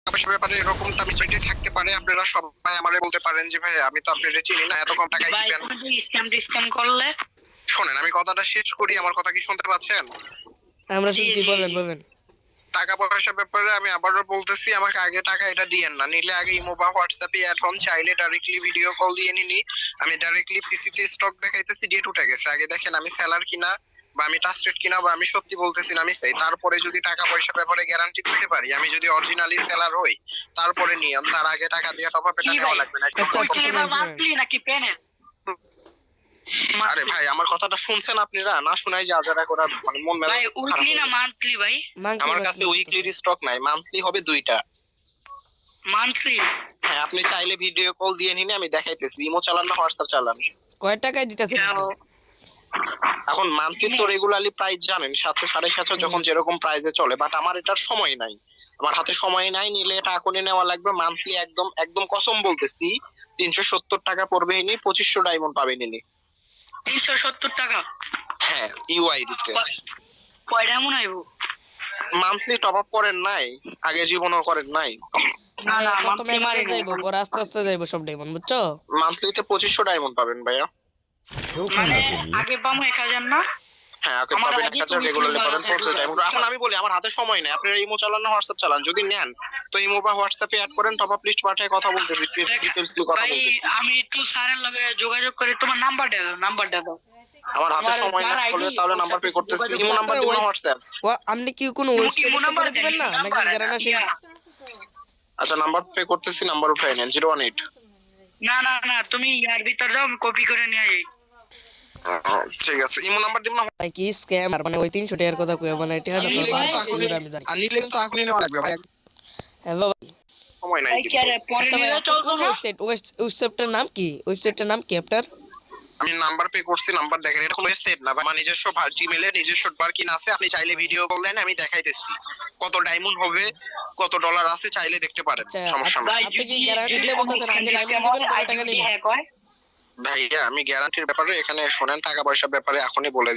পয়সার ব্যাপারে এরকমটা মিসমেটি থাকতে পারে। আপনারা সবাই আমারে বলতে পারেন যে ভাই আমি তো আপনাদের চিনি না, এত কম টাকায় ভাই দিবেন। তুমি স্ক্যাম করলে শোনেন আমি কথাটা শেষ করি, আমার কথা কি শুনতে পাচ্ছেন? আমরা জি, শুনছি, জি, বলেন জি। বলেন। টাকা পয়সার ব্যাপারে আমি আবারও বলতেছি, আমাকে আগে টাকা এটা দিয়েন না, নিলে আগে ইমো বা হোয়াটসঅ্যাপে অ্যাড হন, চাইলে ডাইরেক্টলি ভিডিও কল দিয়ে নিনি। আমি ডাইরেক্টলি পিসিতে স্টক দেখাইতেছি, ডেট উঠে গেছে। আগে দেখেন আমি সেলার কিনা বা আমি ট্রাস্টেড কিনা বা আমি সত্যি বলতেছি না আমি চাই, তারপরে যদি টাকা পয়সা ব্যাপারে গ্যারান্টি দিতে পারি, আমি যদি অরিজিনালি সেলার হই তারপরে নিয়ম, তার আগে টাকা দিয়ে টপ আপ এটা কি নেওয়া ভাই লাগবে না। আচ্ছা, উইকলি বা শুনেন, শুনেন। মান্থলি নাকি পেনের? আরে ভাই আমার কথাটা শুনছেন আপনারা? না শোনাই যে আজারা করা মানে মন মেজাজ ভাই খারাপ উইকলি হয়ে না যায়। মান্থলি ভাই? আমার কাছে উইকলির স্টক নাই, মান্থলি হবে দুইটা। মান্থলি। হ্যাঁ আপনি চাইলে ভিডিও কল দিয়ে নিনে আমি দেখাইতেছি, ইমো চালান না হোয়াটসঅ্যাপ চালান। কয় টাকায় দিতেছেন? এখন মান্থলি তো রেগুলারলি প্রাইস জানেন 700 750 যখন যেরকম প্রাইসে চলে, বাট আমার এটার সময় নাই, আমার হাতে সময় নাই, নিলে এটা এখনই নেওয়া লাগবে। মান্থলি একদম একদম কসম বলতেছি 370 টাকা পড়বে, ইনি 2500 ডায়মন্ড পাবেন ইনি। 370 টাকা? হ্যাঁ ইউআইডি তে। কয়টা এমন আইবো? মান্থলি টপ আপ করেন নাই? আগে জীবনও করেন নাই? না না প্রথমে মান্থলি মারি যাইবো, পরে আস্তে আস্তে যাইবো সব ডায়মন্ড, বুঝছো? মান্থলিতে 2500 ডায়মন্ড পাবেন ভাইয়া। মানে আগে পামু 1000 না? হ্যাঁ ওকে আমার পাবেন আগে 1000 তো রেগুলারলি weekly পাবেন balance 50 ডায়মন্ড। এখন আমি বলি আমার হাতে সময় নেই, আপনারা ইমো চালান না হোয়াটসঅ্যাপ চালান, যদি নেন তো ইমো বা হোয়াটসঅ্যাপে অ্যাড করেন, টপ আপ লিস্ট পাঠায় কথা বলতেছি, ডিটেইলসলি কথা ভাই বলতেছি। আমি একটু স্যারের লগে যোগাযোগ করে তোমার নাম্বারটা দাও। আমার হাতে আমার সময় না যার হলে ID তাহলে ওর নাম্বার সাথে পে করতেছি, যোগাযোগ ইমো নাম্বার আপনার দিবেন ওই- হোয়াটসঅ্যাপ। আপনি কি কোনো ওয়েবসাইটে করে দিবেন না নাকি গ্যারান্টি? আচ্ছা নাম্বার পে করতেছি, নাম্বার উঠাই নেন 018। না না না তুমি ইয়ার ভিতর দাও, আমি কপি করে নিয়ে যাই। ঠিক আছে ইমো নাম্বার দিবেন না? ভাই কি স্ক্যাম, আর মানে ওই 300 টাকার কথা কই, মানে টাকাটা তো নিলে বার কিন্তু করতে এখনই- আমি জানি। আর নিলে কিন্তু এখনই নেওয়া লাগবে ভাই, হ্যাঁ বাবা। সময় নাই ভাই কি কিন্তু। আরে পরে আচ্ছা ভাই, নিয়ে আপনার চলবো কোন না? ওয়েবসাইটটার নাম কি? ওয়েবসাইটটার নাম কি আপনার? আমি নাম্বার পে করছি, নাম্বার দেখেন, এটা কোনো ওয়েবসাইট না, আমার নিজস্ব জিমেলে নিজস্ব বার্কিন আছে। আপনি চাইলে ভিডিও কল দেন, আমি দেখাইতেছি কত ডায়মন্ড হবে, কত ডলার আছে, চাইলে দেখতে পারেন, আচ্ছা, সমস্যা নাই। ভাই আপনি কি যদি guarantee যদি দিয়ে কোনো বলতেছেন আগে scam diamond দিবেন, হয়, পরে ID টাকা নিবেন? হ্যাক হয়? ভাইয়া আমি গ্যারান্টির ব্যাপারে এখানে শোনেন, টাকা পয়সার ব্যাপারে এখনই বলে